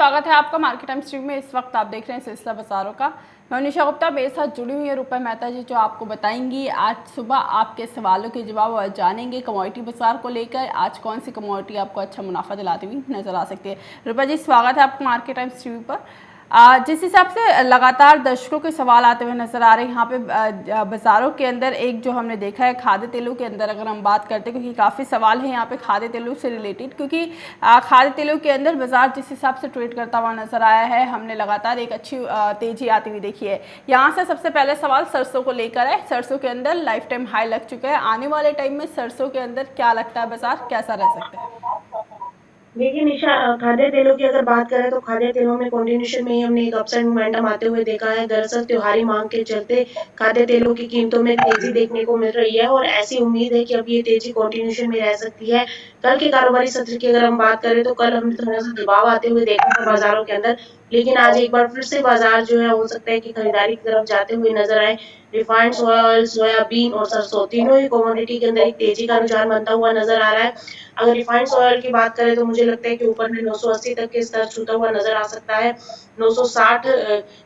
स्वागत है आपका मार्केट टाइम स्ट्रीम में। इस वक्त आप देख रहे हैं सिलसिला बाजारों का। मैं निशा गुप्ता मेरे साथ जुड़ी हुई है रुपए मेहता जी, जो आपको बताएंगी आज सुबह आपके सवालों के जवाब और जानेंगे कमोडिटी बाजार को लेकर आज कौन सी कमोडिटी आपको अच्छा मुनाफा दिलाती हुई नजर आ सकती है। रुपए जी स्वागत है आपका मार्केट टाइम स्ट्रीम पर। जिस हिसाब से लगातार दर्शकों के सवाल आते हुए नजर आ रहे हैं यहाँ पे बाज़ारों के अंदर, एक जो हमने देखा है खाद्य तेलों के अंदर अगर हम बात करते हैं, क्योंकि काफ़ी सवाल है यहाँ पे खाद्य तेलों से रिलेटेड, क्योंकि खाद्य तेलों के अंदर बाजार जिस हिसाब से ट्रेड करता हुआ नजर आया है, हमने लगातार एक अच्छी तेजी आती हुई देखी है। यहाँ से सबसे पहले सवाल सरसों को लेकर है। सरसों के अंदर लाइफ टाइम हाई लग चुका है। आने वाले टाइम में सरसों के अंदर क्या लगता है बाजार कैसा रह सकता है? देखिए निशा, खाद्य तेलों की अगर बात करें तो खाद्य तेलों में कंटिन्यूएशन में ही हमने एक अपसाइड मोमेंटम आते हुए देखा है। दरअसल त्योहारी मांग के चलते खाद्य तेलों की कीमतों में तेजी देखने को मिल रही है और ऐसी उम्मीद है कि अब ये तेजी कंटिन्यूएशन में रह सकती है। कल के कारोबारी सत्र की अगर हम बात करें तो कल हमने थोड़ा सा दबाव आते हुए देखा था बाजारों के अंदर, लेकिन आज एक बार फिर से बाजार जो है हो सकता है कि खरीदारी की तरफ जाते हुए नजर आए। रिफाइंड ऑयल, सोयाबीन और सरसों तीनों ही कमोडिटी के अंदर एक तेजी का रुझान बनता हुआ नजर आ रहा है। अगर रिफाइंड ऑयल की बात करें तो मुझे लगता है कि ऊपर में 980 तक के स्तर छूता हुआ नजर आ सकता है। 960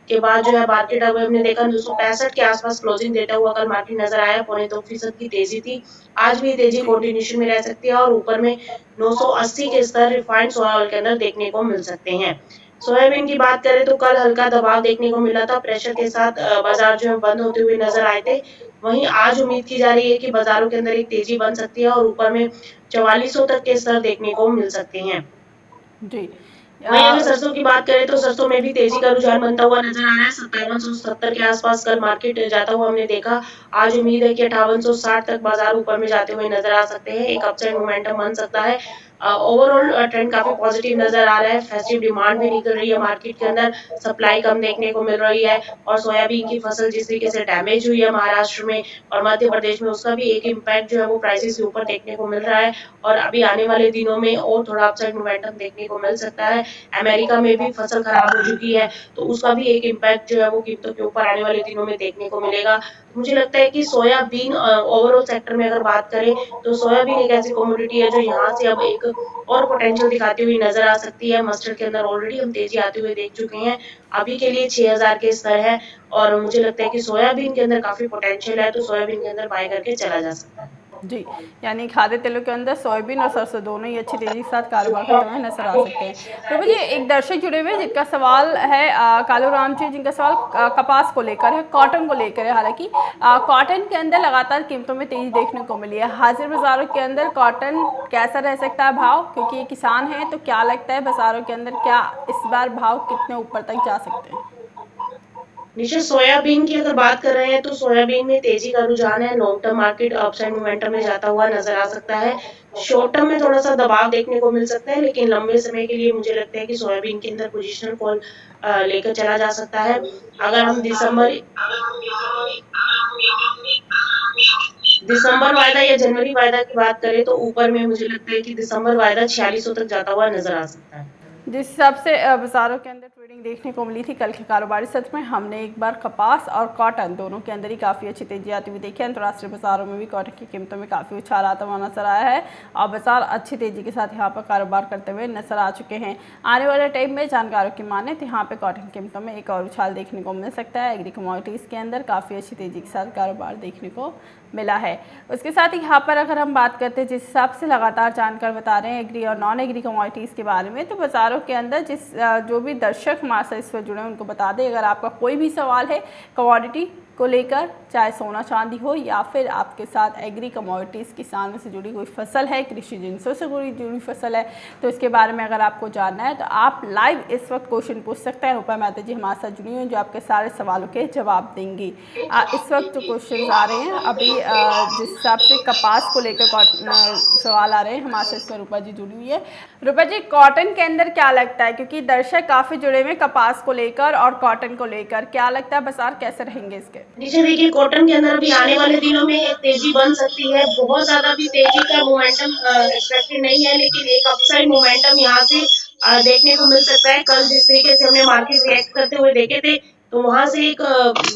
के बाद जो है मार्केट अब हमने देखा 965 के आसपास क्लोजिंग देता हुआ कल मार्केट नजर आया। 0.2% की तेजी थी। आज भी तेजी जी कंटिन्यूएशन में रह सकती है और ऊपर में 980 के स्तर रिफाइंड ऑयल के अंदर देखने को मिल सकते हैं। सोयाबीन की बात करें तो कल हल्का दबाव देखने को मिला था, प्रेशर के साथ बाजार जो है बंद होते हुए नजर आए थे। वहीं आज उम्मीद की जा रही है कि बाजारों के अंदर एक तेजी बन सकती है और ऊपर में 4400 तक के स्तर देखने को मिल सकते हैं। जी वहीं अगर सरसों की बात करें तो सरसों में भी तेजी का रुझान बनता हुआ नजर आ रहा है। 5770 के आसपास कल मार्केट जाता हुआ हमने देखा। आज उम्मीद है कि 5860 तक बाजार ऊपर में जाते हुए नजर आ सकते हैं। एक अपसाइड मोमेंटम बन सकता है। ओवरऑल ट्रेंड काफी पॉजिटिव नजर आ रहा है। फेस्टिव डिमांड भी निकल रही है मार्केट के अंदर, सप्लाई कम देखने को मिल रही है और सोयाबीन की फसल जिस तरीके से डैमेज हुई है महाराष्ट्र में और मध्य प्रदेश में, उसका भी एक इम्पैक्ट जो है वो प्राइसेस के ऊपर देखने को मिल रहा है और अभी आने वाले दिनों में और थोड़ा अपसाइड मोमेंटम देखने को मिल सकता है। अमेरिका में भी फसल खराब हो चुकी है तो उसका भी एक इम्पैक्ट जो है वो कीमतों के ऊपर आने वाले दिनों में देखने को मिलेगा। मुझे लगता है कि सोयाबीन ओवरऑल सेक्टर में अगर बात करें तो सोयाबीन एक ऐसी कमोडिटी है जो यहाँ से अब एक और पोटेंशियल दिखाती हुई नजर आ सकती है। मस्टर्ड के अंदर ऑलरेडी हम तेजी आते हुए देख चुके हैं। अभी के लिए 6000 के स्तर है और मुझे लगता है कि सोयाबीन के अंदर काफी पोटेंशियल है, तो सोयाबीन के अंदर बाय करके चला जा सकता है। जी, यानी खाद्य तेलों के अंदर सोयाबीन और सरसों दोनों ही अच्छी तेजी के साथ कारोबार करते हुए नजर आ सकते हैं। तो मुझे एक दर्शक जुड़े हुए हैं जिनका सवाल है कालू राम जी, जिनका सवाल कपास को लेकर है, कॉटन को लेकर है। हालांकि कॉटन के अंदर लगातार कीमतों में तेजी देखने को मिली है। हाजिर बाजारों के अंदर कॉटन कैसा रह सकता है भाव, क्योंकि ये किसान है, तो क्या लगता है बाजारों के अंदर क्या इस बार भाव कितने ऊपर तक जा सकते हैं? निश्चित सोयाबीन की अगर बात कर रहे हैं तो सोयाबीन में तेजी का रुझान है। Long term market upside momentum में जाता हुआ नजर आ सकता है। शॉर्ट टर्म में थोड़ा सा दबाव देखने को मिल सकता है, लेकिन लंबे समय के लिए मुझे लगता है कि सोयाबीन के अंदर पोजिशनल कॉल लेकर चला जा सकता है। अगर हम दिसंबर वायदा या जनवरी वायदा की बात करें तो ऊपर में मुझे लगता है कि दिसंबर वायदा 4600 तक जाता हुआ नजर आ सकता है। जिस हिसाब से बाजारों के अंदर ट्रेडिंग देखने को मिली थी कल के कारोबारी सत्र में, हमने एक बार कपास और कॉटन दोनों के अंदर ही काफ़ी अच्छी तेजी आती हुई देखी है। अंतर्राष्ट्रीय बाजारों में भी कॉटन की कीमतों में काफ़ी उछाल आता हुआ नजर आया है और बाजार अच्छी तेजी के साथ यहाँ पर कारोबार करते हुए नजर आ चुके हैं। आने वाले टाइम में जानकारों की माने तो यहाँ पर कॉटन कीमतों में एक और उछाल देखने को मिल सकता है। एग्री कमोडिटीज़ के अंदर काफ़ी अच्छी तेजी के साथ कारोबार देखने को मिला है। उसके साथ ही यहाँ पर अगर हम बात करते हैं, जिस हिसाब से लगातार जानकार बता रहे हैं एग्री और नॉन एग्री कमोडिटीज़ के बारे में, तो बाज़ारों के अंदर जो भी दर्शक हमारे साथ इस पर जुड़े हैं उनको बता दें, अगर आपका कोई भी सवाल है कमोडिटी को लेकर, चाहे सोना चांदी हो या फिर आपके साथ एग्री कमोडिटीज़ किसानों से जुड़ी कोई फसल है, कृषि जिनसों से जुड़ी फसल है, तो इसके बारे में अगर आपको जानना है तो आप लाइव इस वक्त क्वेश्चन पूछ सकते हैं। रुपा मेहता जी हमारे साथ जुड़ी हुई जो आपके सारे सवालों के जवाब देंगी। इस वक्त जो क्वेश्चन आ रहे हैं अभी जिस हिसाब से कपास को लेकर सवाल आ रहे हैं हमारे साथ, इस पर रूपा जी जुड़ी हुई है। रूपा जी, कॉटन के अंदर क्या लगता है, क्योंकि दर्शक काफ़ी जुड़े हुए कपास को लेकर और कॉटन को लेकर, क्या लगता है बाजार कैसे रहेंगे इसके? नीचे देखिए, कॉटन के अंदर भी आने वाले दिनों में एक तेजी बन सकती है। बहुत ज्यादा भी तेजी का मोमेंटम एक्सपेक्टेड नहीं है, लेकिन एक अपसाइड मोमेंटम यहाँ से देखने को मिल सकता है। कल जिस तरीके से हमने मार्केट रिएक्ट करते हुए देखे थे, तो वहां से एक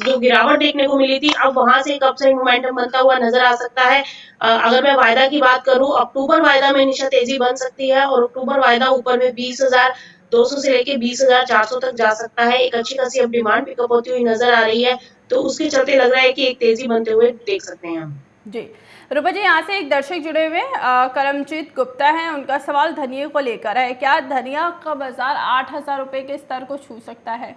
जो गिरावट देखने को मिली थी, अब वहां से एक अपसाइड मोमेंटम बनता हुआ नजर आ सकता है। अगर मैं वायदा की बात करूं, अक्टूबर वायदा में निशा तेजी बन सकती है और अक्टूबर वायदा ऊपर में 20,000 200 से लेके 20,400 तक जा सकता है। एक अच्छी खासी अब डिमांड पिकअप होती हुई नज़र आ रही है, तो उसके चलते लग रहा है कि एक तेज़ी बनते हुए देख सकते हैं हम। जी रूपा जी, यहाँ से एक दर्शक जुड़े हुए करमजीत गुप्ता हैं। उनका सवाल धनिया को लेकर है, क्या धनिया का बाजार 8,000 रुपए के स्तर को छू सकता है?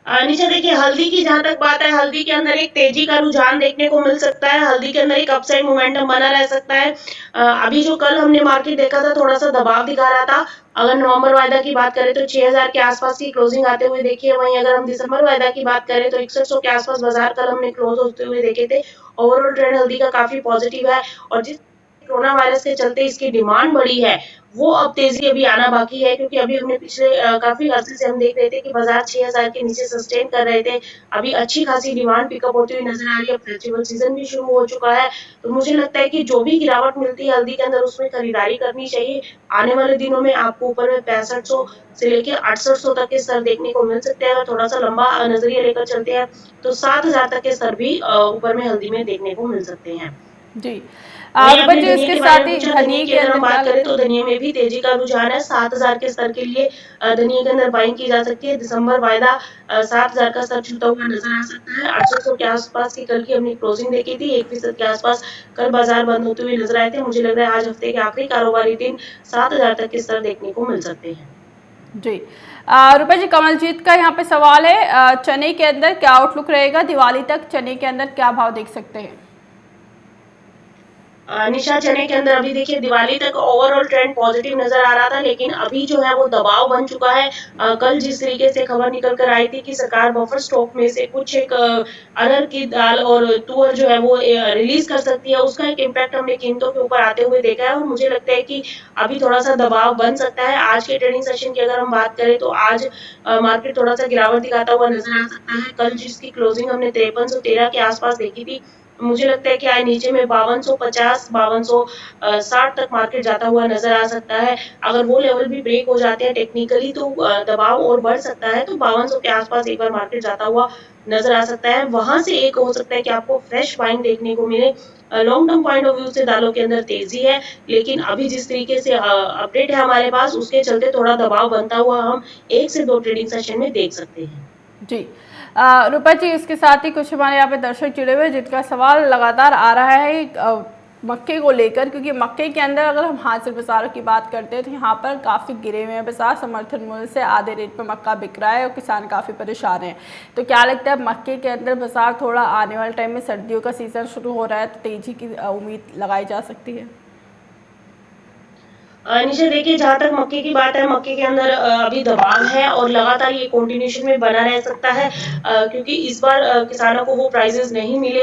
निशा देखिए, हल्दी की जहाँ तक बात है, हल्दी के अंदर एक तेजी का रुझान देखने को मिल सकता है। हल्दी के अंदर एक अपसाइड मोमेंटम बना रह सकता है। अभी जो कल हमने मार्केट देखा था, थोड़ा सा दबाव दिखा रहा था। अगर नवंबर वायदा की बात करें तो 6,000 के आसपास की क्लोजिंग आते हुए देखी है। वहीं अगर हम दिसंबर वायदा की बात करें तो 6100 के आसपास बाजार कल हमने क्लोज होते हुए देखे थे। ओवरऑल ट्रेंड हल्दी का काफी पॉजिटिव है, और जिस कोरोना वायरस के चलते इसकी डिमांड बढ़ी है, वो अब तेजी अभी आना बाकी है, क्योंकि अभी हमने पिछले काफी अर्से से हम देख रहे थे कि बाजार 6,000 के नीचे सस्टेन कर रहे थे। अभी अच्छी खासी डिमांड पिकअप होती हुई नजर आ रही है। फेस्टिवल सीजन भी शुरू हो चुका है, तो मुझे लगता है कि जो भी गिरावट मिलती है हल्दी के अंदर, उसमें खरीदारी करनी चाहिए। आने वाले दिनों में आपको ऊपर में 6500 से लेके 6800 तक के स्तर देखने को मिल सकते हैं। अगर थोड़ा सा लंबा नजरिया लेकर चलते हैं तो 7,000 तक के स्तर भी ऊपर में हल्दी में देखने को मिल सकते हैं। जी वहीं रूपा आपने जी, धनिया इसके के बारे साथ में ही पूछा, धनिया धनिया की के अगर हम अंदर क्या बात करें लगता तो है? धनिया में भी तेजी का रुझान है। 7,000 के स्तर के लिए धनिया के अंदर बाइंग की जा सकती है। दिसंबर वायदा 7,000 का स्तर छूता हुआ नजर आ सकता है। 800 के आसपास की कल की हमने क्लोजिंग देखी थी। 1% के आसपास कल बाजार बंद होते हुए नजर आए थे। मुझे लग रहा है आज हफ्ते के आखिरी कारोबारी दिन 7,000 तक के स्तर देखने को मिल सकते हैं। जी रूपा जी, कमलजीत का यहाँ पे सवाल है, चने के अंदर क्या आउटलुक रहेगा? दिवाली तक चने के अंदर क्या भाव देख सकते हैं? निशा, चने के अंदर अभी देखिए दिवाली तक ओवरऑल ट्रेंड पॉजिटिव नजर आ रहा था, लेकिन अभी जो है वो दबाव बन चुका है। कल जिस तरीके से खबर निकल कर आई थी कि सरकार बफर स्टॉक में से कुछ एक अरहर की दाल और तुअर जो है वो रिलीज कर सकती है, उसका एक इम्पैक्ट हमने कीमतों के ऊपर आते हुए देखा है। और मुझे लगता है कि अभी थोड़ा सा दबाव बन सकता है। आज के ट्रेडिंग सेशन की अगर हम बात करें तो आज मार्केट थोड़ा सा गिरावट दिखाता हुआ नजर आ सकता है। कल जिसकी क्लोजिंग हमने 5313 के आसपास देखी थी, मुझे लगता है कि आज नीचे में 5250 5260 तक मार्केट जाता हुआ नजर आ सकता है। अगर वो लेवल भी ब्रेक हो जाते हैं टेक्निकली, तो दबाव और बढ़ सकता है। तो 5200 के आसपास एक बार मार्केट जाता हुआ नजर आ सकता है। वहां से एक हो सकता है कि आपको फ्रेश बाइंग देखने को मिले। Long term point of view से दालों के अंदर तेजी है, लेकिन अभी जिस तरीके से अपडेट है हमारे पास, उसके चलते थोड़ा दबाव बनता हुआ हम 1 से 2 ट्रेडिंग सेशन में देख सकते हैं। जी रूपा जी, इसके साथ ही कुछ हमारे यहाँ पे दर्शक जुड़े हुए जिनका सवाल लगातार आ रहा है मक्के को लेकर, क्योंकि मक्के के अंदर अगर हम हाजिर बाजारों की बात करते हैं तो यहाँ पर काफ़ी गिरे हुए हैं बाजार। समर्थन मूल्य से आधे रेट पर मक्का बिक रहा है और किसान काफ़ी परेशान हैं। तो क्या लगता है मक्के के अंदर बाजार थोड़ा आने वाले टाइम में सर्दियों का सीज़न शुरू हो रहा है तो तेज़ी की उम्मीद लगाई जा सकती है? निशा देखिए, जहाँ तक मक्के की बात है, मक्के के अंदर अभी दबाव है और लगातार ये कंटिन्यूएशन में बना रह सकता है, क्योंकि इस बार किसानों को वो प्राइसेस नहीं मिले।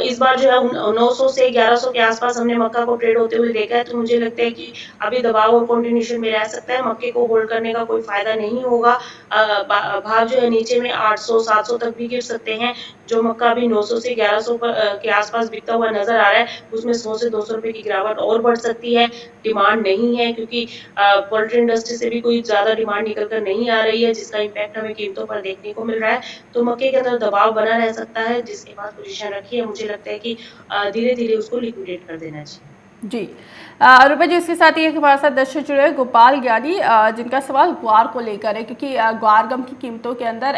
इस बार जो है 900 से 1100 के आसपास हमने मक्का को ट्रेड होते हुए देखा है, तो मुझे लगता है कि अभी दबाव और कंटिन्यूएशन में रह सकता है। मक्के को होल्ड करने का कोई फायदा नहीं होगा। भाव जो है नीचे में 800 700 तक भी गिर सकते हैं। जो मक्का अभी 900 से 1100 के आसपास बिकता हुआ नजर आ रहा है, उसमें 100 से 200 रुपए की गिरावट और बढ़ सकती है। डिमांड नहीं है, क्योंकि पोल्ट्री इंडस्ट्री से भी कोई ज्यादा डिमांड निकल कर नहीं आ रही है, जिसका इम्पैक्ट हमें कीमतों पर देखने को मिल रहा है। तो मक्के के अंदर दबाव बना रह सकता है। जिसके पास पोजीशन रखी है, मुझे लगता है कि धीरे धीरे उसको लिक्विडेट कर देना चाहिए। जी रूपा जी, इसके साथ ही एक हमारे साथ दर्शक जुड़े हैं गोपाल ज्ञानी, जिनका सवाल ग्वार को लेकर है, क्योंकि ग्वार गम की कीमतों के अंदर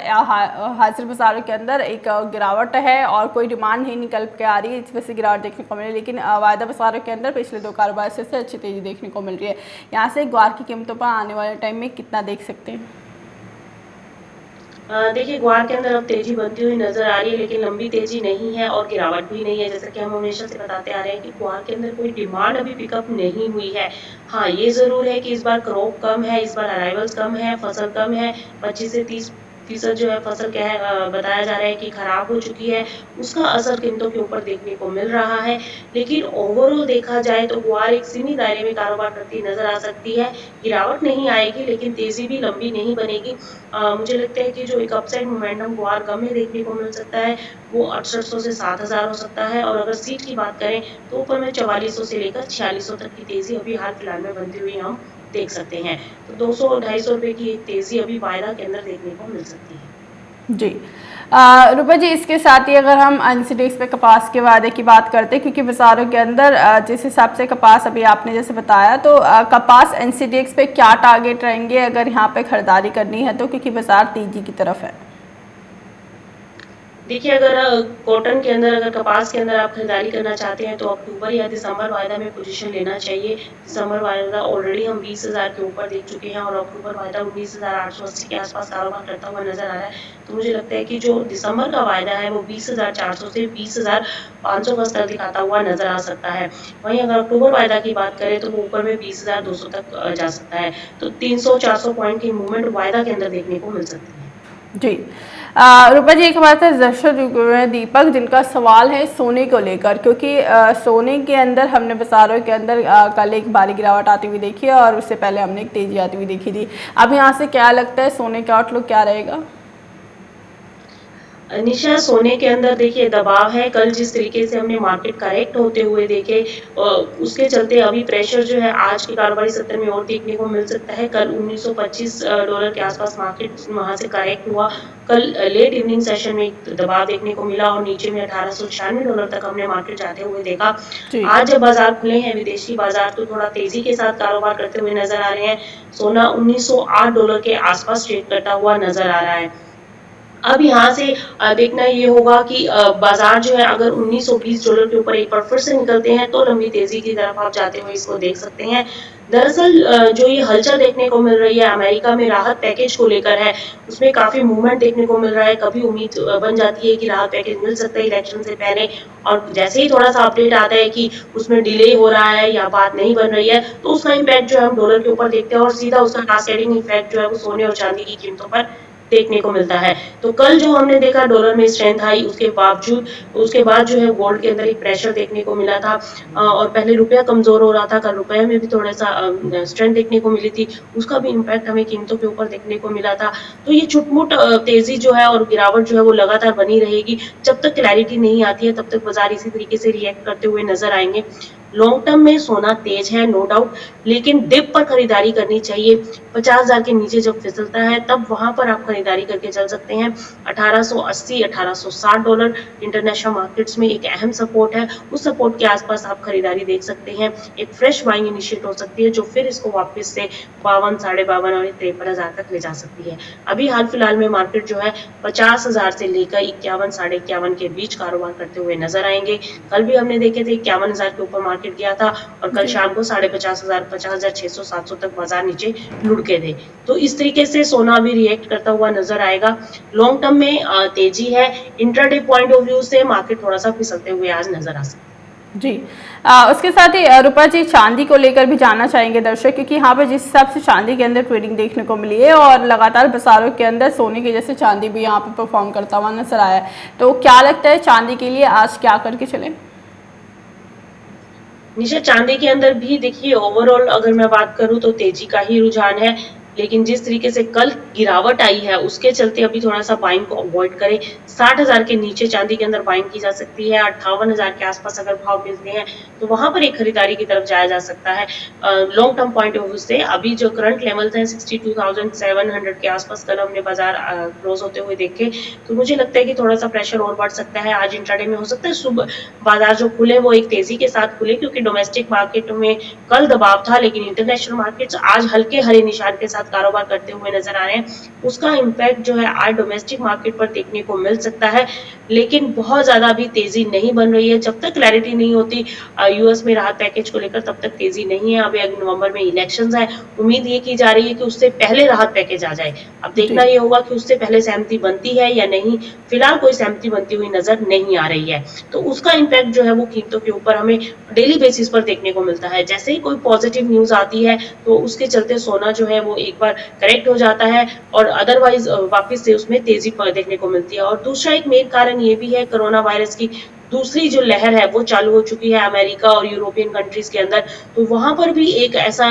हाजिर बाजारों के अंदर एक गिरावट है और कोई डिमांड नहीं निकल के आ रही है, इस वजह से गिरावट देखने को मिल रही है। लेकिन वायदा बाजारों के अंदर पिछले 2 कारोबार से अच्छी तेजी देखने को मिल रही है। यहाँ से ग्वार की कीमतों पर आने वाले टाइम में कितना देख सकते हैं? देखिए, ग्वार के अंदर अब तेजी बनती हुई नजर आ रही है, लेकिन लंबी तेजी नहीं है और गिरावट भी नहीं है। जैसा कि हम हमेशा से बताते आ रहे हैं कि ग्वार के अंदर कोई डिमांड अभी पिकअप नहीं हुई है। हाँ, ये जरूर है कि इस बार क्रॉप कम है, इस बार अराइवल्स कम है, फसल कम है। 25 से 30% जो है फसल क्या है, बताया जा रहा है कि खराब हो चुकी है। उसका असर कीमतों के ऊपर देखने को मिल रहा है। लेकिन ओवरऑल देखा जाए तो ग्वार एक सीमित दायरे में कारोबार करती नजर आ सकती है। गिरावट नहीं आएगी, लेकिन तेजी भी लंबी नहीं बनेगी। मुझे लगता है कि जो एक अपसाइड मोमेंटम ग्वार गम में देखने को मिल सकता है, वो 6800 से 7000 हो सकता है। और अगर सीट की बात करें तो ऊपर में 4400 से लेकर 4600 तक की तेजी अभी हाल फिलहाल में बनती हुई हम देख सकते हैं। तो 200 250 रुपए की एक तेजी अभी वायदा के अंदर देखने को मिल सकती है। जी रूपा जी, इसके साथ ही अगर हम एनसीडीएक्स पे कपास के वायदे की बात करते हैं, क्योंकि बाज़ारों के अंदर जिस हिसाब से कपास अभी आपने जैसे बताया, तो कपास एनसीडीएक्स पे क्या टारगेट रहेंगे अगर यहाँ पे खरीदारी करनी है तो, क्योंकि बाज़ार तेजी की तरफ है? देखिए, अगर कॉटन के अंदर, अगर कपास के अंदर आप खरीदारी करना चाहते हैं तो अक्टूबर या दिसंबर वायदा में पोजीशन लेना चाहिए। दिसंबर वायदा ऑलरेडी हम 20,000 के ऊपर देख चुके हैं और अक्टूबर वायदा 19,880 के आसपास कारोबार करता हुआ नजर आ रहा है। तो मुझे लगता है कि जो दिसंबर का वायदा है वो 20,400 से 20,500 का स्तर दिखाता हुआ नजर आ सकता है। वहीं अगर अक्टूबर वायदा की बात करें तो वो ऊपर में 20,200 तक जा सकता है। तो 300-400 पॉइंट की मूवमेंट वायदा के अंदर देखने को मिल सकती है। जी। रूपा जी, एक बात है, दर्शक दीपक जिनका सवाल है सोने को लेकर, क्योंकि सोने के अंदर हमने बाजारों के अंदर कल एक भारी गिरावट आती हुई देखी है और उससे पहले हमने एक तेजी आती हुई देखी थी। अब यहाँ से क्या लगता है, सोने का आउटलुक क्या रहेगा? निशा, सोने के अंदर देखिए दबाव है। कल जिस तरीके से हमने मार्केट करेक्ट होते हुए देखे, उसके चलते अभी प्रेशर जो है आज के कारोबारी सत्र में और देखने को मिल सकता है। कल $1925 के आसपास मार्केट वहां से करेक्ट हुआ। कल लेट इवनिंग सेशन में एक दबाव देखने को मिला और नीचे में $1896 तक हमने मार्केट जाते हुए देखा। आज जब बाजार खुले हैं विदेशी बाजार, तो थोड़ा तेजी के साथ कारोबार करते हुए नजर आ रहे हैं। सोना $1908 के आसपास ट्रेड करता हुआ नजर आ रहा है। अब यहाँ से देखना ये होगा कि बाजार जो है अगर $1920 के ऊपर एक बार फिर से निकलते हैं तो लंबी तेजी की तरफ आप जाते हुए इसको देख सकते हैं। दरअसल जो ये हलचल देखने को मिल रही है अमेरिका में राहत पैकेज को लेकर है, उसमें काफी मूवमेंट देखने को मिल रहा है। कभी उम्मीद बन जाती है कि राहत पैकेज मिल सकता है इलेक्शन से पहले, और जैसे ही थोड़ा सा अपडेट आता है कि उसमें डिले हो रहा है या बात नहीं बन रही है, तो उसका इम्पैक्ट जो है हम डॉलर के ऊपर देखते हैं और सीधा उसका कास्केडिंग इफेक्ट जो है वो सोने और चांदी की कीमतों पर देखने को मिलता है। तो कल जो हमने देखा डॉलर में स्ट्रेंथ आई, उसके बावजूद उसके बाद जो है गोल्ड के अंदर एक प्रेशर देखने को मिला था और पहले रुपया कमजोर हो रहा था, कल रुपये में भी थोड़ा सा स्ट्रेंथ देखने को मिली थी, उसका भी इम्पैक्ट हमें कीमतों के ऊपर देखने को मिला था। तो ये छुटमुट तेजी जो है और गिरावट जो है वो लगातार बनी रहेगी। जब तक क्लैरिटी नहीं आती है तब तक बाजार इसी तरीके से रिएक्ट करते हुए नजर आएंगे। लॉन्ग टर्म में सोना तेज है नो डाउट, लेकिन डिप पर खरीदारी करनी चाहिए। 50,000 के नीचे जब फिसलता है तब वहां पर आप खरीदारी करके चल सकते हैं। 1880 $1860 इंटरनेशनल मार्केट्स में एक अहम सपोर्ट है, उस सपोर्ट के आसपास आप खरीदारी देख सकते हैं। एक फ्रेश बाइंग इनिशिएट हो सकती है जो फिर इसको वापस से 52, 52.5 और 53,000 तक ले जा सकती है। अभी हाल फिलहाल में मार्केट जो है 50,000 से लेकर 51, 51.5 के बीच कारोबार करते हुए नजर आएंगे। कल भी हमने देखे थे 51,000 के ऊपर मार्केट गया था और कल शाम को 50,500, 50,600, 700 तक बाजार नीचे लुढ़के थे। तो इस तरीके से सोना भी रिएक्ट करता हुआ नजर आएगा। लॉन्ग टर्म में तेजी है, इंट्राडे पॉइंट ऑफ व्यू से मार्केट थोड़ा सा फिसलते हुए आज नजर आ सकता है। जी। उसके साथ ही रूपा जी, चांदी को लेकर भी जानना चाहेंगे दर्शक, क्योंकि यहाँ पे जिस हिसाब से चांदी के अंदर ट्रेडिंग देखने को मिली है और लगातार बाजारों के अंदर सोने के जैसे चांदी भी यहाँ पे परफॉर्म करता हुआ नजर आया है, तो क्या लगता है चांदी के लिए आज क्या करके चले? निशा, चांदी के अंदर भी देखिए ओवरऑल अगर मैं बात करूं तो तेजी का ही रुझान है, लेकिन जिस तरीके से कल गिरावट आई है उसके चलते अभी थोड़ा सा बाइंग को अवॉइड करें। 60,000 के नीचे चांदी के अंदर बाइंग की जा सकती है। 58,000 के आसपास अगर भाव मिलते हैं तो वहां पर एक खरीदारी की तरफ जाया जा सकता है। Long term point of view से अभी जो करंट लेवल्स हैं 62,700 के आसपास कल हमने बाजार क्लोज होते हुए देखे, तो मुझे लगता है कि थोड़ा सा प्रेशर और बढ़ सकता है। आज इंट्राडे में हो सकता है सुबह बाजार जो खुले वो एक तेजी के साथ खुले, क्योंकि डोमेस्टिक मार्केट में कल दबाव था, लेकिन इंटरनेशनल मार्केट्स आज हल्के हरे निशान के साथ कारोबार करते हुए नजर आ रहे हैं। उसका इम्पैक्ट जो है आज डोमेस्टिक मार्केट पर देखने को मिल सकता है, लेकिन बहुत ज्यादा अभी तेजी नहीं बन रही है। जब तक क्लैरिटी नहीं होती यूएस में राहत पैकेज को लेकर तब तक तेजी नहीं है। अभी नवंबर में इलेक्शंस है, उम्मीद ये की जा रही है कि उससे पहले राहत पैकेज आ जाए। अब देखना ये होगा कि उससे पहले सहमति बनती है या नहीं। फिलहाल कोई सहमति बनती हुई नजर नहीं आ रही है, तो उसका इम्पैक्ट जो है वो कीमतों के ऊपर हमें डेली बेसिस पर देखने को मिलता है। जैसे ही कोई पॉजिटिव न्यूज आती है तो उसके चलते सोना जो है वो एक बार करेक्ट हो जाता है और अदरवाइज वापस से उसमें तेजी पर देखने को मिलती है। और दूसरा एक मेन कारण ये भी है, कोरोना वायरस की दूसरी जो लहर है वो चालू हो चुकी है अमेरिका और यूरोपियन कंट्रीज के अंदर, तो वहां पर भी एक ऐसा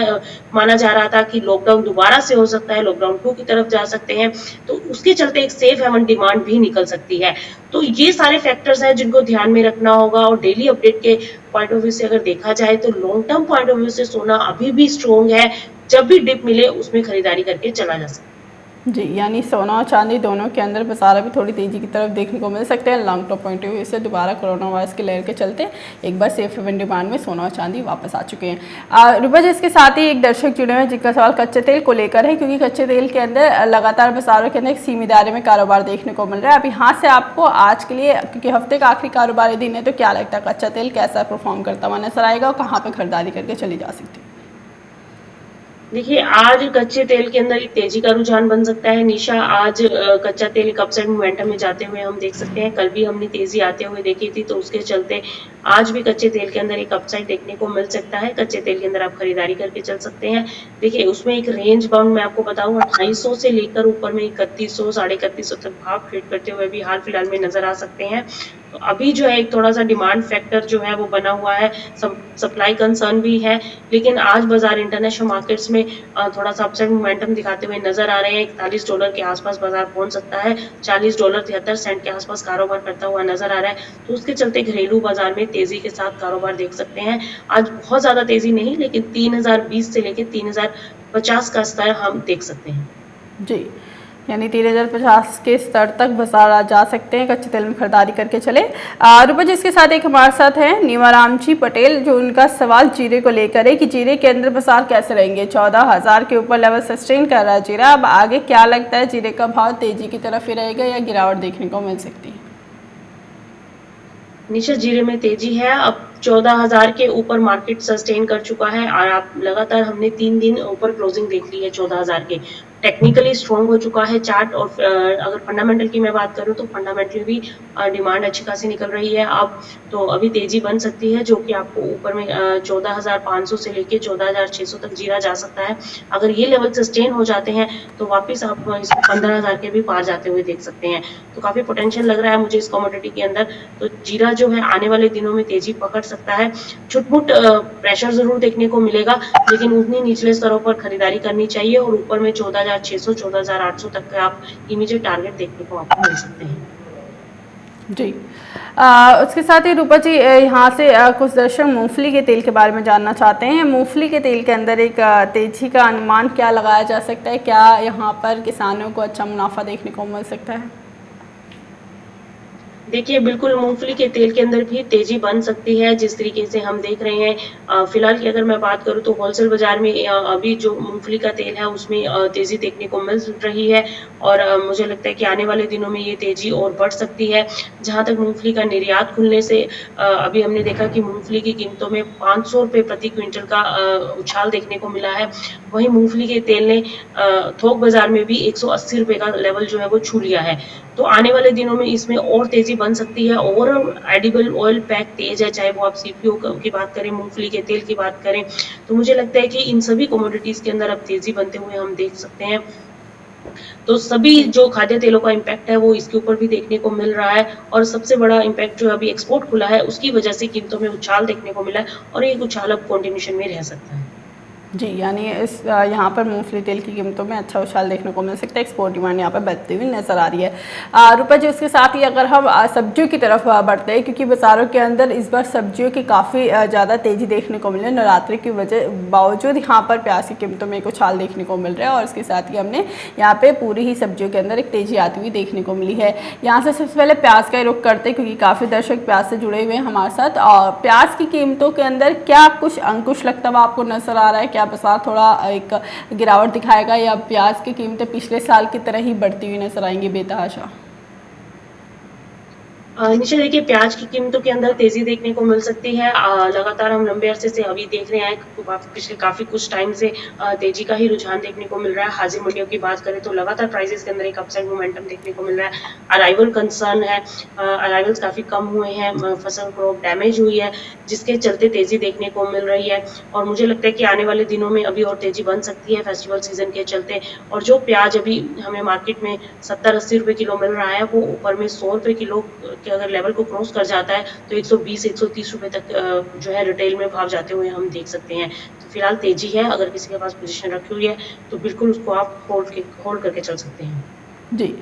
माना जा रहा था कि लॉकडाउन दोबारा से हो सकता है, लॉकडाउन 2 की तरफ जा सकते हैं, तो उसके चलते एक सेफ हेवन डिमांड भी निकल सकती है। तो ये सारे फैक्टर्स हैं जिनको ध्यान में रखना होगा और डेली अपडेट के पॉइंट ऑफ व्यू से अगर देखा जाए तो long term point of view से सोना अभी भी स्ट्रॉन्ग है। जब भी डिप मिले उसमें खरीदारी करके चला जा सकता है। जी, यानी सोना और चांदी दोनों के अंदर बाजार अभी थोड़ी तेज़ी की तरफ देखने को मिल सकते हैं long term point of view से। दोबारा कोरोना वायरस के लहर के चलते एक बार सेफ हेवन डिमांड में सोना और चांदी वापस आ चुके हैं। रुपा जी, इसके साथ ही एक दर्शक जुड़े हैं जिनका सवाल कच्चे तेल को लेकर है, क्योंकि कच्चे तेल के अंदर लगातार बाजारों के अंदर एक सीमित दायरे में कारोबार देखने को मिल रहा है। अब यहाँ से आपको आज के लिए, क्योंकि हफ्ते का आखिरी कारोबारी दिन है, तो क्या लगता है कच्चा तेल कैसा परफॉर्म करता हुआ नजर आएगा और कहाँ पर खरीदारी करके चली जा सकती है? देखिए, आज कच्चे तेल के अंदर एक तेजी का रुझान बन सकता है निशा। आज कच्चा तेल एक अपसाइड मोमेंटम में जाते हुए हम देख सकते हैं। कल भी हमने तेजी आते हुए देखी थी, तो उसके चलते आज भी कच्चे तेल के अंदर एक अपसाइड देखने को मिल सकता है। कच्चे तेल के अंदर आप खरीदारी करके चल सकते हैं। देखिए, उसमें एक रेंज बाउंड मैं आपको बताऊं 2800 से लेकर ऊपर में 3100 साढ़े 3100 तक भाव ट्रेड करते हुए भी हाल फिलहाल में नजर आ सकते हैं। तो अभी जो है एक थोड़ा सा डिमांड फैक्टर जो है वो बना हुआ है, सप्लाई कंसर्न भी है, लेकिन आज बाजार इंटरनेशनल मार्केट्स में थोड़ा सा अपसाइड मोमेंटम दिखाते हुए नजर आ रहे हैं। $41 के आसपास बाजार पहुंच सकता है। $40.73 के आसपास कारोबार करता हुआ नजर आ रहा है। तो उसके चलते घरेलू बाजार में तेजी के साथ कारोबार देख सकते हैं। आज बहुत ज्यादा तेजी नहीं, लेकिन 3020 से लेकर 3050 का स्तर हम देख सकते हैं। जी, यानी 3050 के स्तर तक बाजार जा सकते हैं कच्चे तेल में खरीदारी करके चले। रुपा जी, इसके साथ एक हमारे साथ हैं नीमाराम जी पटेल, जो उनका सवाल जीरे को लेकर है कि जीरे के अंदर बाजार कैसे रहेंगे। 14,000 के ऊपर लेवल सस्टेन कर रहा है जीरा। अब आगे क्या लगता है, जीरे का भाव तेजी की तरफ ही रहेगा या गिरावट देखने को मिल सकती है? निशा, जीरे में तेजी है। अब 14,000 के ऊपर मार्केट सस्टेन कर चुका है और आप लगातार हमने 3 दिन ऊपर क्लोजिंग देख ली है 14,000 के। टेक्निकली स्ट्रॉन्ग हो चुका है चार्ट। और अगर फंडामेंटल की मैं बात करूं तो फंडामेंटली भी डिमांड अच्छी खासी निकल रही है अब। तो अभी तेजी बन सकती है, जो कि आपको ऊपर में 14,500 से लेके 14,600 तक जीरा जा सकता है। अगर ये लेवल सस्टेन हो जाते हैं तो वापस आप इसको 15,000 के भी पार जाते हुए देख सकते हैं। तो काफी पोटेंशियल लग रहा है मुझे इस कमोडिटी के अंदर। तो जीरा जो है आने वाले दिनों में तेजी पकड़ सकता है। छुटमुट प्रेशर जरूर देखने को मिलेगा, लेकिन उतनी निचले स्तरों पर खरीदारी करनी चाहिए और ऊपर में 14,600 14,800 तक का आप इमीडिएट टारगेट देखने को आपको मिल सकते हैं। जी, उसके साथ ही रूपा जी, यहाँ से कुछ दर्शक मूंगफली के तेल के बारे में जानना चाहते हैं। मूंगफली के तेल के अंदर एक तेजी का अनुमान क्या लगाया जा सकता है? क्या यहाँ पर किसानों को अच्छा मुनाफा देखने को मिल सकता है? देखिए, बिल्कुल मूंगफली के तेल के अंदर भी तेजी बन सकती है, जिस तरीके से हम देख रहे हैं। फिलहाल की अगर मैं बात करूं तो होलसेल बाजार में अभी जो मूंगफली का तेल है उसमें तेजी देखने को मिल रही है। और मुझे लगता है कि आने वाले दिनों में ये तेजी और बढ़ सकती है। जहां तक मूंगफली का निर्यात खुलने से अभी हमने देखा कि मूंगफली की कीमतों में 500 रुपए प्रति क्विंटल का उछाल देखने को मिला है। वहीं मूंगफली के तेल ने थोक बाजार में भी 180 रुपए का लेवल जो है वो छू लिया है। तो आने वाले दिनों में इसमें और तेजी बन सकती है। ओवरऑल एडिबल ऑयल पैक तेज है, चाहे वो आप सीपीओ की बात करें, मूंगफली के तेल की बात करें। तो मुझे लगता है कि इन सभी कमोडिटीज के अंदर अब तेजी बनते हुए हम देख सकते हैं। तो सभी जो खाद्य तेलों का इम्पैक्ट है वो इसके ऊपर भी देखने को मिल रहा है। और सबसे बड़ा इम्पैक्ट जो अभी एक्सपोर्ट खुला है उसकी वजह से कीमतों में उछाल देखने को मिला है, और ये उछाल अब कंटिन्यूशन में रह सकता है। जी, यानी इस यहाँ पर मूंगफली तेल की कीमतों में अच्छा उछाल देखने को मिल सकता है। एक्सपोर्ट डिमांड यहाँ पर बढ़ती हुई नजर आ रही है। रूपा जी, उसके साथ ही अगर हम सब्जियों की तरफ बढ़ते हैं, क्योंकि बाज़ारों के अंदर इस बार सब्जियों की काफ़ी ज़्यादा तेज़ी देखने को मिली है। नवरात्रि की वजह बावजूद यहाँ पर प्याज की कीमतों में एक उछाल देखने को मिल रहा है, और इसके साथ ही हमने यहाँ पर पूरी ही सब्जियों के अंदर एक तेज़ी आती हुई देखने को मिली है। यहाँ से सबसे पहले प्याज का ही रुख करते हैं, क्योंकि काफ़ी दर्शक प्याज से जुड़े हुए हैं हमारे साथ। और प्याज की कीमतों के अंदर क्या कुछ अंकुश लगता हुआ आपको नज़र आ रहा है? क्या बाजार थोड़ा एक गिरावट दिखाएगा या प्याज की कीमतें पिछले साल की तरह ही बढ़ती हुई नजर आएंगी बेतहाशा? निशा, देखिए, प्याज की कीमतों के अंदर तेजी देखने को मिल सकती है। लगातार हम लंबे अरसे से अभी देख रहे हैं, पिछले काफी कुछ टाइम से तेजी का ही रुझान देखने को मिल रहा है। हाजिर मंडियों की बात करें तो लगातार प्राइसेस के अंदर एक अपसाइड मोमेंटम देखने को मिल रहा है। अराइवल कंसर्न है, अराइवल्स काफी कम हुए हैं, फसल क्रॉप डैमेज हुई है, जिसके चलते तेजी देखने को मिल रही है। और मुझे लगता है कि आने वाले दिनों में अभी और तेजी बन सकती है फेस्टिवल सीजन के चलते। और जो प्याज अभी हमें मार्केट में 70-80 रुपए किलो मिल रहा है, वो ऊपर में 100 रुपए किलो के अगर लेवल को क्रॉस कर जाता है तो 120-130 रुपए तक जो है रिटेल में भाव जाते हुए हम देख सकते हैं। तो फिलहाल तेजी है। अगर किसी के पास पोजीशन रखी हुई है तो बिल्कुल उसको आप होल्ड करके चल सकते हैं। जी।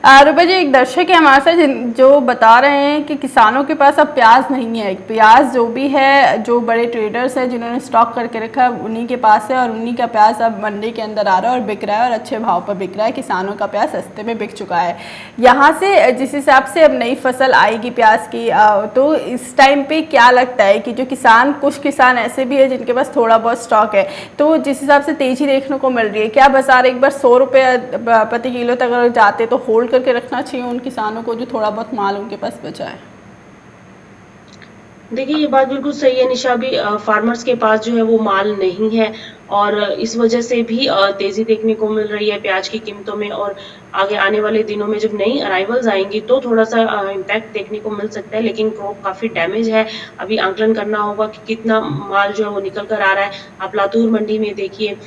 रूपा जी, एक दर्शक है हमारे साथ जो बता रहे हैं कि किसानों के पास अब प्याज नहीं है। प्याज जो भी है, जो बड़े ट्रेडर्स हैं जिन्होंने स्टॉक करके रखा है उन्हीं के पास है, और उन्हीं का प्याज अब मंडी के अंदर आ रहा है और बिक रहा है, और अच्छे भाव पर बिक रहा है। किसानों का प्याज सस्ते में बिक चुका है। यहाँ से जिस हिसाब से अब नई फसल आएगी प्याज की, तो इस टाइम पे क्या लगता है कि जो किसान, कुछ किसान ऐसे भी है जिनके पास थोड़ा बहुत स्टॉक है, तो जिस हिसाब से तेजी देखने को मिल रही है, क्या बाजार एक बार 100 रुपये प्रति किलो तक अगर जाते तो होल्ड करके रखना चाहिए उन किसानों को जो थोड़ा बहुत माल उनके पास बचा है? देखिए, ये बात बिल्कुल सही है निशा। अभी फार्मर्स के पास जो है वो माल नहीं है, और इस वजह से भी तेजी देखने को मिल रही है प्याज की कीमतों में। और आगे आने वाले दिनों में जब नई अराइवल्स आएंगी तो थोड़ा सा इम्पैक्ट देखने को मिल सकता है, लेकिन क्रॉप काफी डैमेज है। अभी आंकलन करना होगा कि कितना माल जो है वो निकल कर आ रहा है। आप लातूर मंडी में देखिए,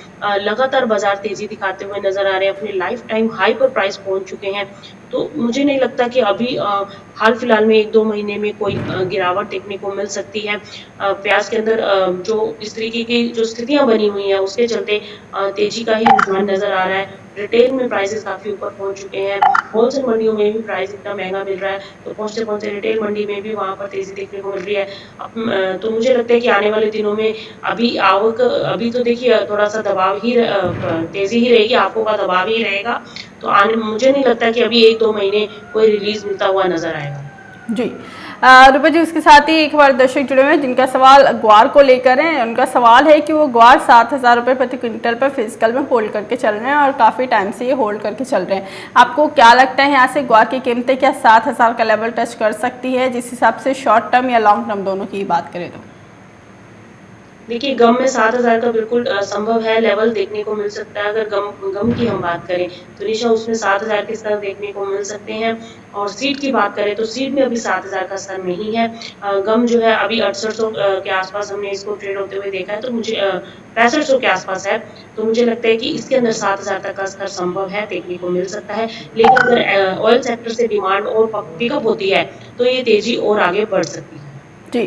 लगातार बाजार तेजी दिखाते हुए नजर आ रहे हैं, अपने लाइफ टाइम हाई पर प्राइस पहुंच चुके हैं। तो मुझे नहीं लगता कि अभी हाल फिलहाल में 1-2 महीने में कोई गिरावट देखने को मिल सकती है। प्याज के अंदर जो इस तरीके की जो स्थितियां बनी हुई हैं उसके चलते तेजी का ही रुझान नजर आ रहा है। रिटेल में प्राइसेस काफी ऊपर पहुंच चुके हैं, होलसेल मंडियों में भी प्राइस इतना महंगा मिल रहा है, तो पहुंचते पहुंचते रिटेल मंडी में भी वहां पर तेजी देखने को मिल रही है। तो मुझे लगता है कि आने वाले दिनों में अभी आवक, अभी तो देखिए थोड़ा सा दबाव ही तेजी ही रहेगी, आवकों का दबाव ही रहेगा। तो आने मुझे नहीं लगता कि अभी 1-2 महीने कोई रिलीज मिलता हुआ नजर आएगा। जी। रूपा जी, उसके साथ ही एक बार दर्शक जुड़े हुए हैं जिनका सवाल ग्वार को लेकर है। उनका सवाल है कि वो ग्वार 7,000 रुपये प्रति क्विंटल पर फिजिकल में होल्ड करके चल रहे हैं और काफ़ी टाइम से ये होल्ड करके चल रहे हैं। आपको क्या लगता है यहाँ से ग्वार की कीमतें क्या 7,000 का लेवल टच कर सकती है, जिस हिसाब से शॉर्ट टर्म या लॉन्ग टर्म दोनों की बात करें तो? देखिए, गम में 7,000 का बिल्कुल संभव है लेवल देखने को मिल सकता है। अगर गम गम की हम बात करें तो निशा उसमें 7,000 के स्तर देखने को मिल सकते हैं। और सीड की बात करें तो सीड में अभी 7,000 का स्तर नहीं है। गम जो है अभी 6800 के आसपास हमने इसको ट्रेड होते हुए देखा है, तो मुझे 6500 के आसपास है। तो मुझे लगता है कि इसके अंदर 7,000 तक का स्तर संभव है, देखने को मिल सकता है। लेकिन अगर ऑयल सेक्टर से डिमांड और पिकअप होती है तो ये तेजी और आगे बढ़ सकती है। जी।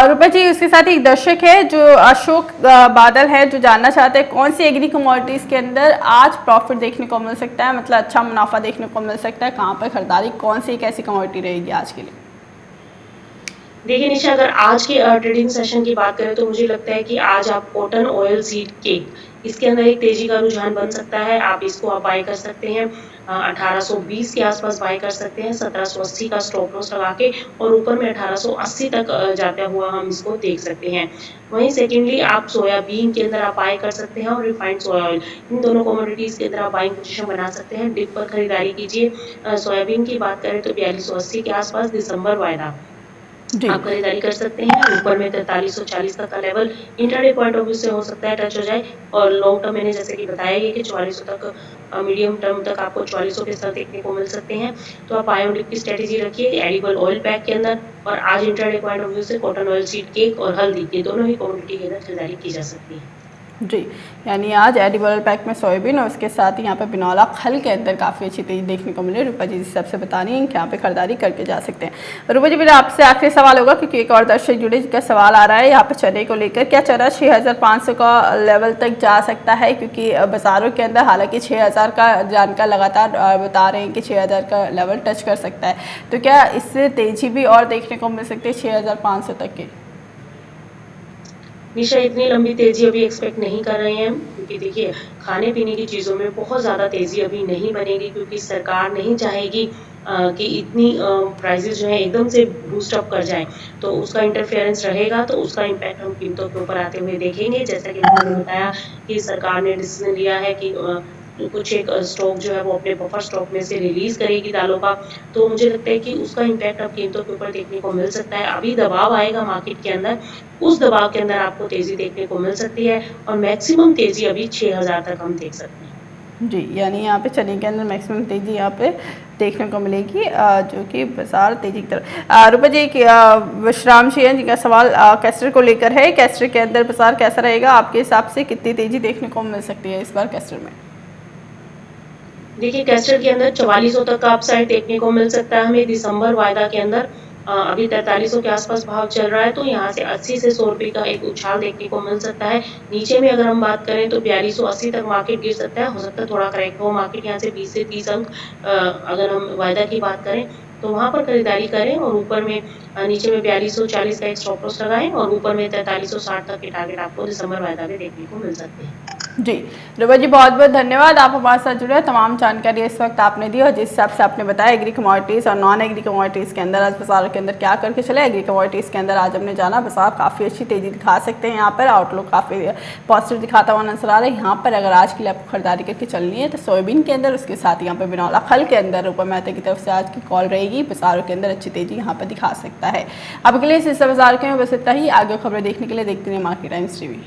रूपा जी, उसके साथ ही एक दर्शक है जो अशोक बादल है, जो जानना चाहते हैं कौन सी एग्री कमोडिटीज़ के अंदर आज प्रॉफिट देखने को मिल सकता है, मतलब अच्छा मुनाफा देखने को मिल सकता है, कहाँ पर खरीदारी, कौन सी एक ऐसी कमोडिटी रहेगी आज के लिए? देखिए निशा, अगर आज के ट्रेडिंग सेशन की बात करें तो मुझे लगता है कि आज आप कॉटन, ऑयल सीड, केक, इसके अंदर एक तेजी का रुझान बन सकता है। आप इसको आप बाय कर सकते हैं, 1820 के आसपास बाय कर सकते हैं, 1780 का स्टॉप लॉस लगा के, और ऊपर में 1880 तक जाता हुआ हम इसको देख सकते हैं। वहीं सेकेंडली आप सोयाबीन के अंदर आप बाय कर सकते हैं, और रिफाइंड सोया ऑयल, इन दोनों कमोडिटीज के अंदर आप बाइंग पोजीशन बना सकते हैं। डिप पर खरीदारी कीजिए। सोयाबीन की बात करें तो 4280 के आसपास दिसंबर वायदा आप खरीदारी कर सकते हैं। ऊपर में 4340 तक का level intraday point of view से हो सकता है टच हो जाए, और लॉन्ग टर्म मैंने जैसे कि बताया है कि 4400 तक, मीडियम टर्म तक आपको 4400 के साथ देखने को मिल सकते हैं। तो आप आयोन डिप की स्ट्रेटेजी रखिए एडिबल ऑयल पैक के अंदर, और आज इंट्राडे पॉइंट ऑफ व्यू से कॉटन, ऑयल सीड, केक और हल्दी, ये दोनों ही कमोडिटी के अंदर खरीदारी की जा सकती है। जी, यानी आज एडिबल पैक में सोयाबीन और उसके साथ ही यहाँ पे बिनौला खल के अंदर काफ़ी अच्छी तेजी देखने को मिली। रूपा जी सबसे बतानी है कि यहाँ पे खरीदारी करके जा सकते हैं। रूपा जी, मेरा आपसे आखिरी सवाल होगा क्योंकि एक और दर्शक जुड़े जिसका सवाल आ रहा है यहाँ पे चने को लेकर, क्या चना 6,500 का लेवल तक जा सकता है? क्योंकि बाज़ारों के अंदर हालांकि 6,000 का जानकार लगातार बता रहे हैं कि 6,000 का लेवल टच कर सकता है, तो क्या इससे तेजी भी और देखने को मिल सकती है 6,500 तक की? निशा, इतनी लंबी तेजी अभी एक्सपेक्ट नहीं कर रहे हैं, क्योंकि देखिए खाने पीने की चीज़ों में बहुत ज़्यादा तेजी अभी नहीं बनेगी, क्योंकि सरकार नहीं चाहेगी कि इतनी प्राइसेस जो है एकदम से बूस्ट अप कर जाए। तो उसका इंटरफेरेंस रहेगा, तो उसका इम्पैक्ट हम कीमतों के ऊपर आते हुए देखेंगे। जैसा कि मैंने बताया कि सरकार ने डिसीजन लिया है कि कुछ एक स्टॉक जो है वो अपने बफर स्टॉक में से रिलीज करेगी दालों का। तो मुझे लगता है कि उसका इम्पैक्ट अब कीमतों के ऊपर देखने को मिल सकता है। अभी दबाव आएगा मार्केट के अंदर, उस दबाव के अंदर आपको तेजी देखने को मिल सकती है, और मैक्सिमम तेजी अभी 6,000 तक हम देख सकते हैं। जी, यानी यहाँ पे चने के अंदर मैक्सिमम तेजी यहाँ पे देखने को मिलेगी, जो कि बाजार तेजी की तरफ। रूपा जी, विश्राम जी हैं जिनका सवाल कैस्टर को लेकर है, कैस्टर के अंदर बाजार कैसा रहेगा आपके हिसाब से, कितनी तेजी देखने को मिल सकती है इस बार कैस्टर में? देखिए कैस्टर के अंदर 4400 तक का अपसाइड देखने को मिल सकता है हमें दिसंबर वायदा के अंदर, अभी 4300 के आसपास भाव चल रहा है, तो यहाँ से 80 से 100 रुपए का एक उछाल देखने को मिल सकता है। नीचे में अगर हम बात करें तो 4280 तक मार्केट गिर सकता है, हो सकता है थोड़ा करेक्ट हो मार्केट यहाँ से 20 से 30 अंक। अगर हम वायदा की बात करें तो वहाँ पर खरीदारी करें और ऊपर में नीचे में 4240 का एक स्टॉप लॉस लगाएं और ऊपर में 4360 तक के टारगेट आपको दिसंबर वायदा में देखने को मिल सकते हैं। जी रुबा जी, बहुत बहुत धन्यवाद, आप हमारे साथ जुड़े, तमाम जानकारी इस वक्त आपने दी और जिस हिसाब से आपने बताया एग्री कमोडिटीज़ और नॉन एग्री कमोडिटीज़ के अंदर आज बाजार के अंदर क्या करके चले। एग्री कमोडिटीज़ के अंदर आज हमने जाना बाजार काफ़ी अच्छी तेज़ी दिखा सकते हैं, यहाँ पर आउटलुक काफ़ी पॉजिटिव दिखाता हुआ नजर आ रहा है। यहाँ पर अगर आज के लिए आपको खरीदारी करके चलनी है तो सोयाबीन के अंदर, उसके साथ यहाँ पर बिनौला खल के अंदर रुपये मेहता की तरफ से आज की कॉल रहेगी, बाजारों के अंदर अच्छी तेज़ी यहाँ पर दिखा सकता है। अब के लिए इस बाजार के में बस इतना ही, आगे खबरें देखने के लिए देखते रहिए मार्केट टाइम्स टीवी।